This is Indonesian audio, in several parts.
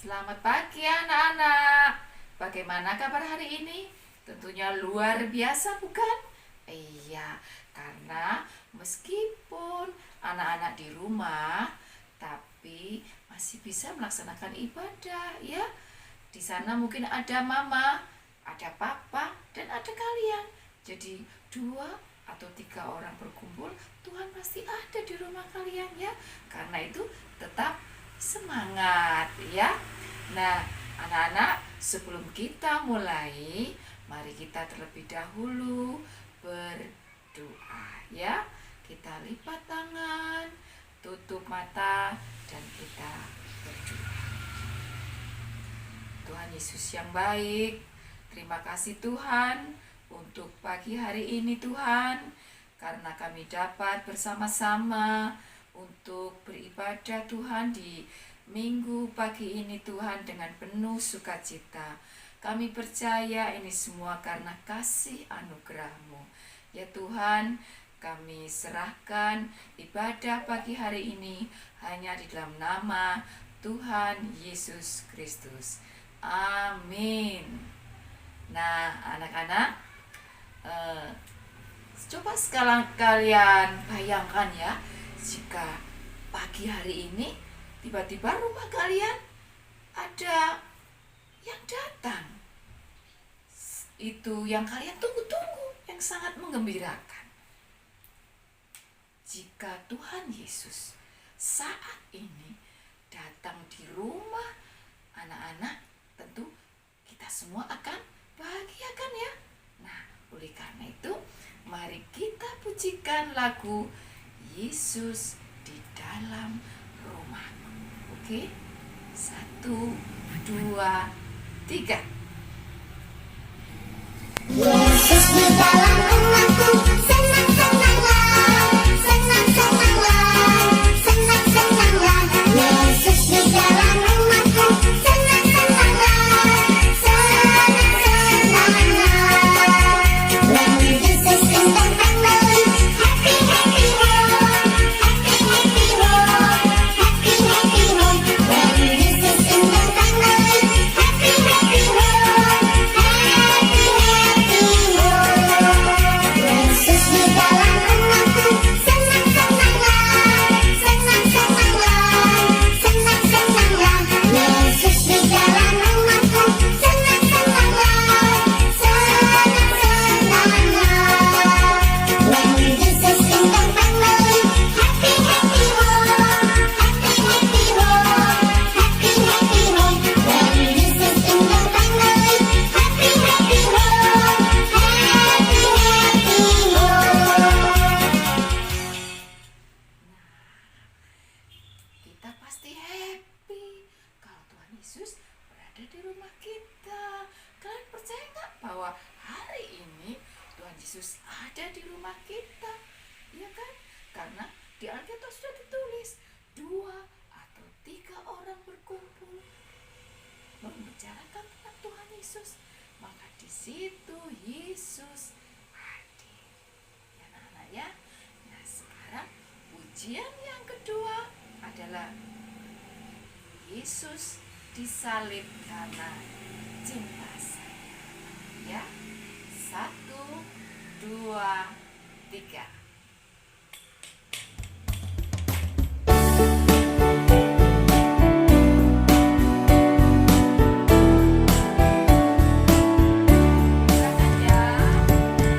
Selamat pagi anak-anak. Bagaimana kabar hari ini? Tentunya luar biasa bukan? Iya, karena meskipun anak-anak di rumah, tapi masih bisa melaksanakan ibadah ya. Di sana mungkin ada mama, ada papa, dan ada kalian. Jadi 2 atau 3 orang berkumpul, Tuhan pasti ada di rumah kalian ya. Karena itu tetap semangat ya. Nah, anak-anak, sebelum kita mulai, mari kita terlebih dahulu berdoa ya. Kita lipat tangan, tutup mata, dan kita berdoa. Tuhan Yesus yang baik, terima kasih Tuhan untuk pagi hari ini Tuhan, karena kami dapat bersama-sama untuk beribadah Tuhan di minggu pagi ini Tuhan dengan penuh sukacita. Kami percaya ini semua karena kasih anugerah-Mu. Ya Tuhan, kami serahkan ibadah pagi hari ini hanya di dalam nama Tuhan Yesus Kristus. Amin. Nah, anak-anak, coba sekarang kalian bayangkan ya, jika pagi hari ini tiba-tiba rumah kalian ada yang datang. Itu yang kalian tunggu-tunggu, yang sangat menggembirakan. Jika Tuhan Yesus saat ini datang di rumah anak-anak, tentu kita semua akan bahagia kan ya. Nah, oleh karena itu, mari kita pujikan lagu Yesus di dalam rumahku. Oke? 1, 2, 3. Yesus di dalam rumahku, senang-senanglah, senang-senanglah, senang-senanglah. Yesus di dalam rumahku, senang-senanglah, senang-senanglah. When Jesus in the family, happy, happy home, happy, happy home, happy, happy home. When Jesus in the family, happy, happy home, happy, happy home. Yesus di dalam rumahku, senang-senanglah, senang-senanglah, senang-senanglah. Yesus di dalam rumahku, senang-senanglah, senang-senanglah. When Jesus in the family, happy, happy home, happy, happy home, happy, happy home. When Jesus in the family, happy, happy home, happy, happy home. Kita pasti happy kalau Tuhan Yesus berada di rumah kita. Kalian percaya nggak bahwa hari ini Tuhan Yesus ada di rumah kita? Iya kan? Karena di Alkitab sudah ditulis 2 atau 3 orang berkumpul membicarakan tentang Tuhan Yesus, maka di situ Yesus hadir. Ya anak-anak ya. Nah, sekarang pujian yang kedua adalah Yesus disalib karena cinta saya. Ya, 1, 2, 3.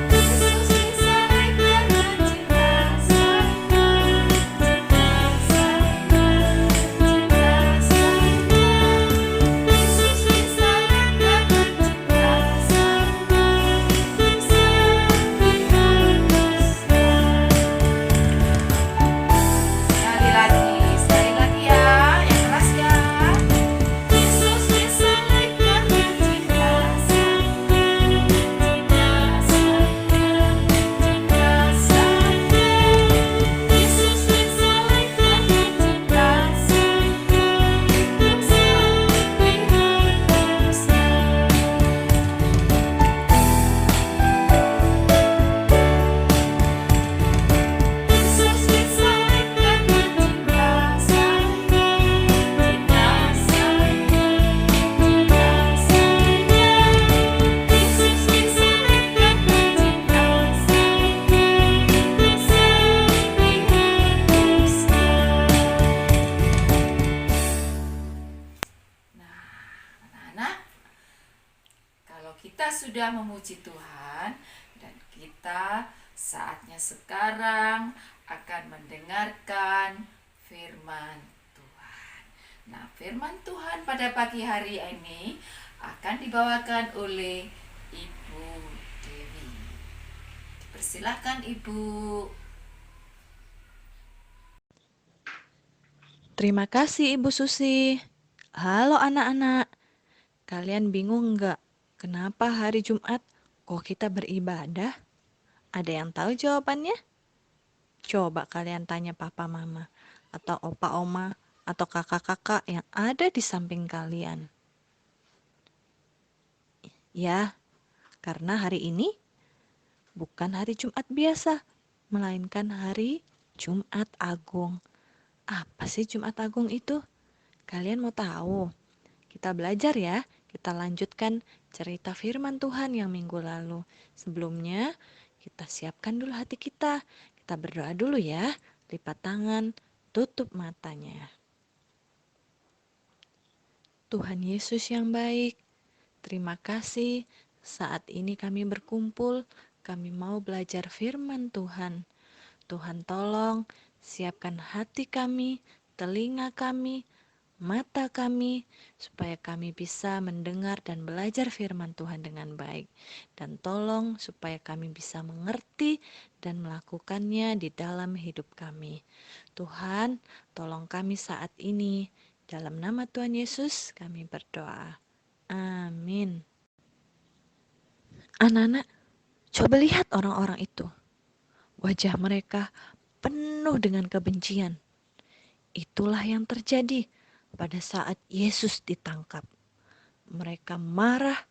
Yesus disalib karena cinta saya, cinta saya, cinta saya. Yesus disalib karena cinta saya, sudah memuji Tuhan dan kita saatnya sekarang akan mendengarkan firman Tuhan. Nah, firman Tuhan pada pagi hari ini akan dibawakan oleh Ibu Dewi. Persilakan Ibu. Terima kasih Ibu Susi. Halo anak-anak, kalian bingung nggak kenapa hari Jumat kok kita beribadah? Ada yang tahu jawabannya? Coba kalian tanya papa mama, atau opa oma, atau kakak-kakak yang ada di samping kalian. Ya, karena hari ini bukan hari Jumat biasa, melainkan hari Jumat Agung. Apa sih Jumat Agung itu? Kalian mau tahu? Kita belajar ya, kita lanjutkan cerita firman Tuhan yang minggu lalu. Sebelumnya, kita siapkan dulu hati kita. Kita berdoa dulu ya, lipat tangan, tutup matanya. Tuhan Yesus yang baik, terima kasih saat ini kami berkumpul, kami mau belajar firman Tuhan. Tuhan tolong siapkan hati kami, telinga kami, mata kami, supaya kami bisa mendengar dan belajar firman Tuhan dengan baik. Dan tolong supaya kami bisa mengerti dan melakukannya di dalam hidup kami. Tuhan, tolong kami saat ini. Dalam nama Tuhan Yesus kami berdoa. Amin. Anak-anak, coba lihat orang-orang itu. Wajah mereka penuh dengan kebencian. Itulah yang terjadi pada saat Yesus ditangkap. Mereka marah,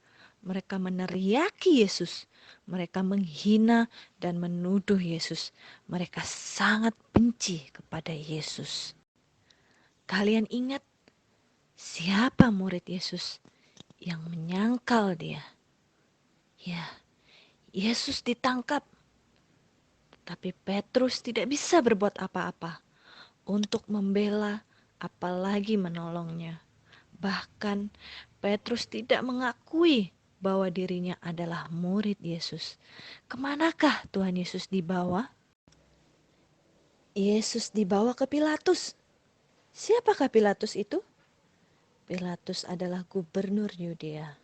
mereka meneriaki Yesus, mereka menghina dan menuduh Yesus. Mereka sangat benci kepada Yesus. Kalian ingat siapa murid Yesus yang menyangkal dia? Ya, Yesus ditangkap. Tapi Petrus tidak bisa berbuat apa-apa untuk membela apalagi menolongnya. Bahkan Petrus tidak mengakui bahwa dirinya adalah murid Yesus. Kemanakah Tuhan Yesus dibawa? Yesus dibawa ke Pilatus. Siapakah Pilatus itu? Pilatus adalah gubernur Yudea.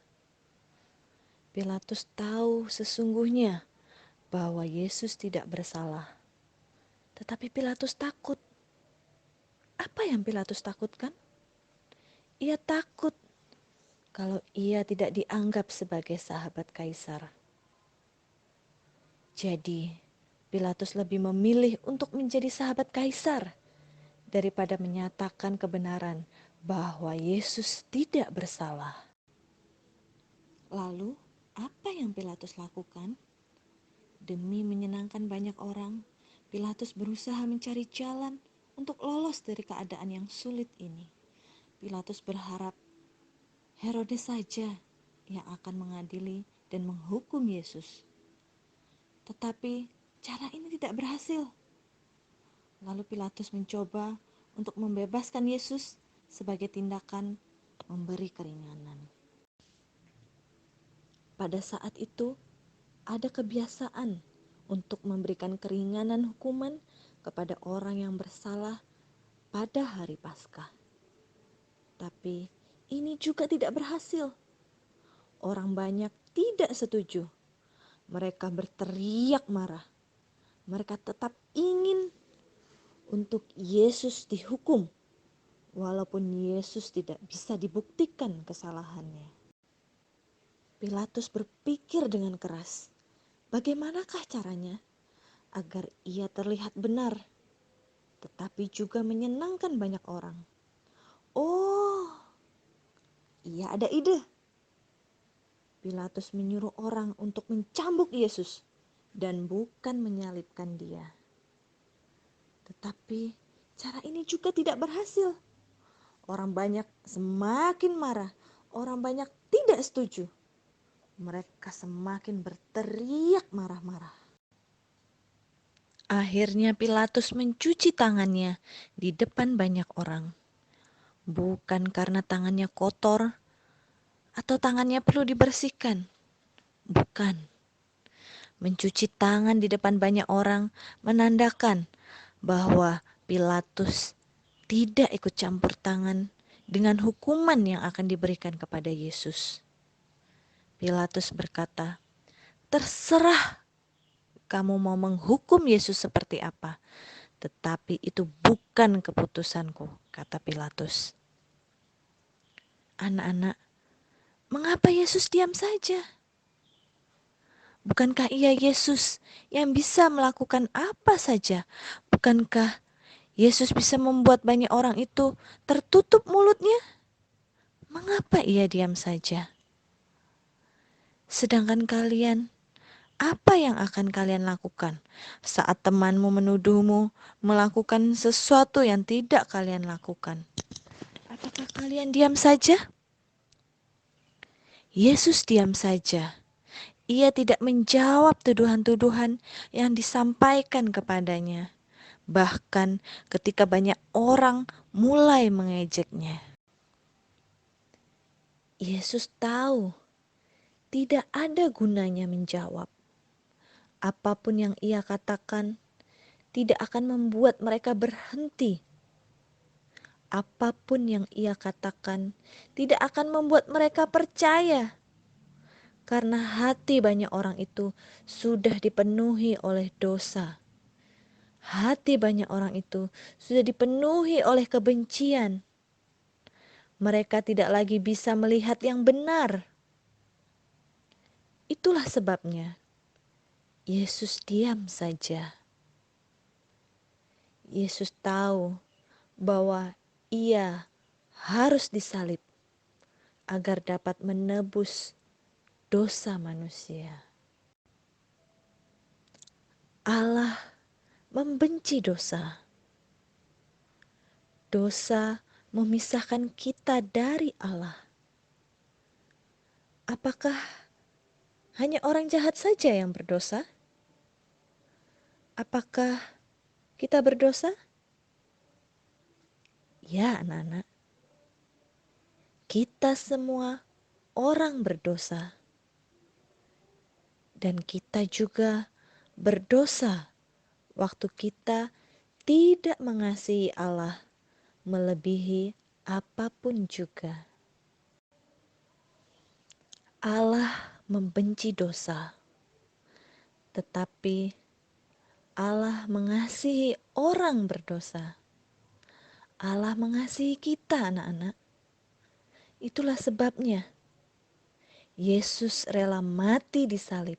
Pilatus tahu sesungguhnya bahwa Yesus tidak bersalah. Tetapi Pilatus takut. Apa yang Pilatus takutkan? Ia takut kalau ia tidak dianggap sebagai sahabat kaisar. Jadi, Pilatus lebih memilih untuk menjadi sahabat kaisar daripada menyatakan kebenaran bahwa Yesus tidak bersalah. Lalu, apa yang Pilatus lakukan? Demi menyenangkan banyak orang, Pilatus berusaha mencari jalan untuk lolos dari keadaan yang sulit ini. Pilatus berharap Herodes saja yang akan mengadili dan menghukum Yesus. Tetapi cara ini tidak berhasil. Lalu Pilatus mencoba untuk membebaskan Yesus sebagai tindakan memberi keringanan. Pada saat itu, ada kebiasaan untuk memberikan keringanan hukuman kepada orang yang bersalah pada hari Paskah. Tapi ini juga tidak berhasil. Orang banyak tidak setuju. Mereka berteriak marah. Mereka tetap ingin untuk Yesus dihukum, walaupun Yesus tidak bisa dibuktikan kesalahannya. Pilatus berpikir dengan keras, bagaimanakah caranya agar ia terlihat benar, tetapi juga menyenangkan banyak orang. Oh, ia ada ide. Pilatus menyuruh orang untuk mencambuk Yesus dan bukan menyalibkan dia. Tetapi cara ini juga tidak berhasil. Orang banyak semakin marah, orang banyak tidak setuju. Mereka semakin berteriak marah-marah. Akhirnya Pilatus mencuci tangannya di depan banyak orang. Bukan karena tangannya kotor atau tangannya perlu dibersihkan. Bukan. Mencuci tangan di depan banyak orang menandakan bahwa Pilatus tidak ikut campur tangan dengan hukuman yang akan diberikan kepada Yesus. Pilatus berkata, "Terserah kamu mau menghukum Yesus seperti apa, tetapi itu bukan keputusanku," kata Pilatus. Anak-anak, mengapa Yesus diam saja? Bukankah Ia Yesus yang bisa melakukan apa saja? Bukankah Yesus bisa membuat banyak orang itu tertutup mulutnya? Mengapa Ia diam saja? Sedangkan kalian, apa yang akan kalian lakukan saat temanmu menuduhmu melakukan sesuatu yang tidak kalian lakukan? Apakah kalian diam saja? Yesus diam saja. Ia tidak menjawab tuduhan-tuduhan yang disampaikan kepadanya. Bahkan ketika banyak orang mulai mengejeknya. Yesus tahu tidak ada gunanya menjawab. Apapun yang ia katakan tidak akan membuat mereka berhenti. Apapun yang ia katakan tidak akan membuat mereka percaya. Karena hati banyak orang itu sudah dipenuhi oleh dosa. Hati banyak orang itu sudah dipenuhi oleh kebencian. Mereka tidak lagi bisa melihat yang benar. Itulah sebabnya Yesus diam saja. Yesus tahu bahwa Ia harus disalib agar dapat menebus dosa manusia. Allah membenci dosa. Dosa memisahkan kita dari Allah. Apakah hanya orang jahat saja yang berdosa? Apakah kita berdosa? Ya, anak-anak. Kita semua orang berdosa. Dan kita juga berdosa waktu kita tidak mengasihi Allah melebihi apapun juga. Allah membenci dosa, tetapi Allah mengasihi orang berdosa. Allah mengasihi kita, anak-anak. Itulah sebabnya Yesus rela mati di salib.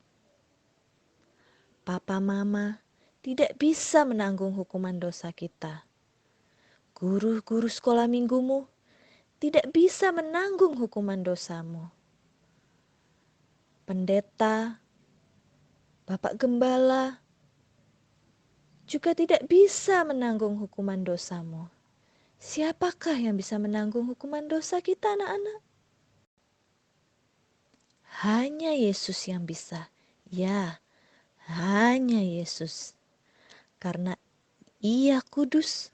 Papa mama tidak bisa menanggung hukuman dosa kita. Guru-guru sekolah minggumu tidak bisa menanggung hukuman dosamu. Pendeta, Bapak Gembala juga tidak bisa menanggung hukuman dosamu. Siapakah yang bisa menanggung hukuman dosa kita, anak-anak? Hanya Yesus yang bisa. Ya, hanya Yesus. Karena Ia kudus,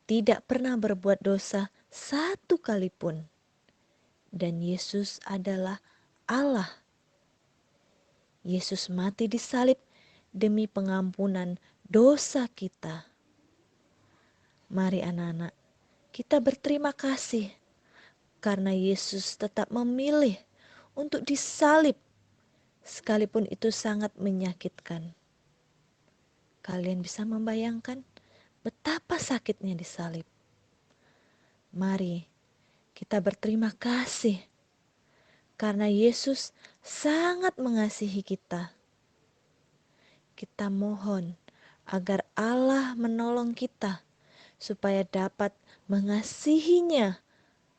tidak pernah berbuat dosa satu kali pun. Dan Yesus adalah Allah. Yesus mati di salib demi pengampunan dosa kita. Mari anak-anak, kita berterima kasih karena Yesus tetap memilih untuk disalib sekalipun itu sangat menyakitkan. Kalian bisa membayangkan betapa sakitnya disalib. Mari kita berterima kasih karena Yesus sangat mengasihi kita. Kita mohon agar Allah menolong kita supaya dapat mengasihinya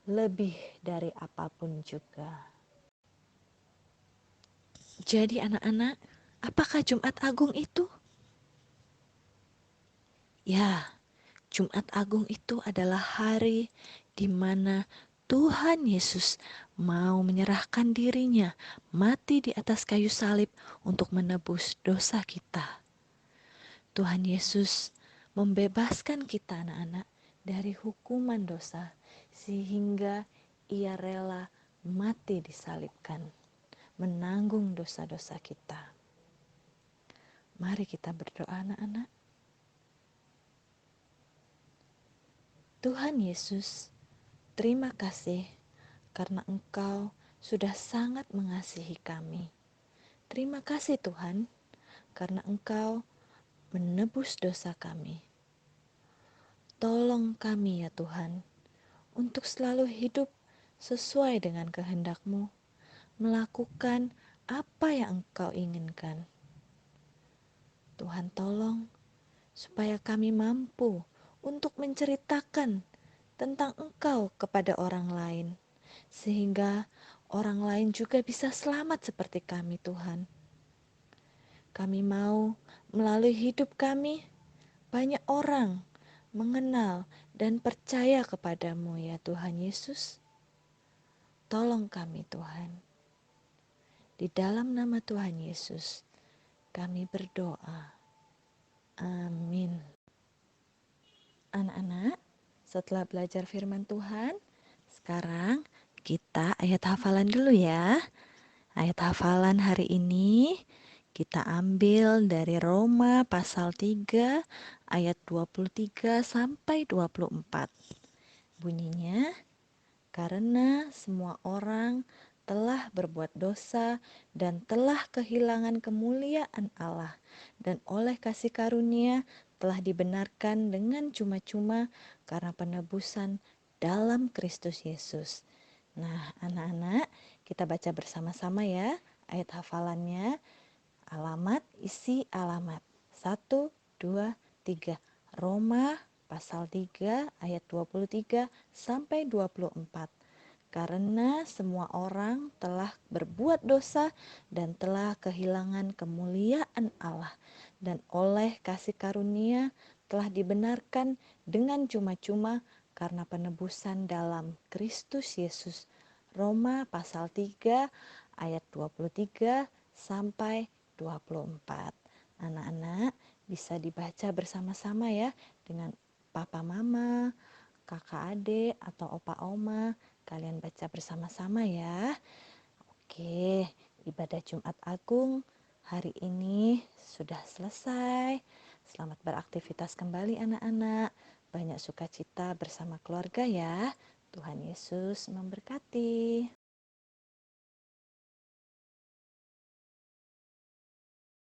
lebih dari apapun juga. Jadi anak-anak, apakah Jumat Agung itu? Ya, Jumat Agung itu adalah hari di mana Tuhan Yesus mau menyerahkan dirinya mati di atas kayu salib untuk menebus dosa kita. Tuhan Yesus membebaskan kita anak-anak dari hukuman dosa sehingga Ia rela mati disalibkan. menanggung dosa-dosa kita. Mari kita berdoa anak-anak. Tuhan Yesus, terima kasih karena Engkau sudah sangat mengasihi kami. Terima kasih Tuhan, karena Engkau menebus dosa kami. Tolong kami ya Tuhan, untuk selalu hidup sesuai dengan kehendak-Mu, melakukan apa yang Engkau inginkan. Tuhan tolong supaya kami mampu untuk menceritakan tentang Engkau kepada orang lain, sehingga orang lain juga bisa selamat seperti kami Tuhan. Kami mau melalui hidup kami, banyak orang mengenal dan percaya kepadamu ya Tuhan Yesus. Tolong kami Tuhan. Di dalam nama Tuhan Yesus, kami berdoa. Amin. Anak-anak, setelah belajar firman Tuhan, sekarang kita ayat hafalan dulu ya. Ayat hafalan hari ini kita ambil dari Roma pasal 3 ayat 23 sampai 24. Bunyinya, karena semua orang telah berbuat dosa dan telah kehilangan kemuliaan Allah, dan oleh kasih karunia telah dibenarkan dengan cuma-cuma karena penebusan dalam Kristus Yesus. Nah, anak-anak, kita baca bersama-sama ya ayat hafalannya. Alamat, isi alamat. 1, 2, 3. Roma pasal 3 ayat 23 sampai 24. Karena semua orang telah berbuat dosa dan telah kehilangan kemuliaan Allah, dan oleh kasih karunia telah dibenarkan dengan cuma-cuma karena penebusan dalam Kristus Yesus. Roma pasal 3 ayat 23 sampai 24. Anak-anak bisa dibaca bersama-sama ya dengan papa mama, kakak adik atau opa oma. Kalian baca bersama-sama ya. Oke, ibadah Jumat Agung hari ini sudah selesai. Selamat beraktivitas kembali anak-anak. Banyak sukacita bersama keluarga ya. Tuhan Yesus memberkati.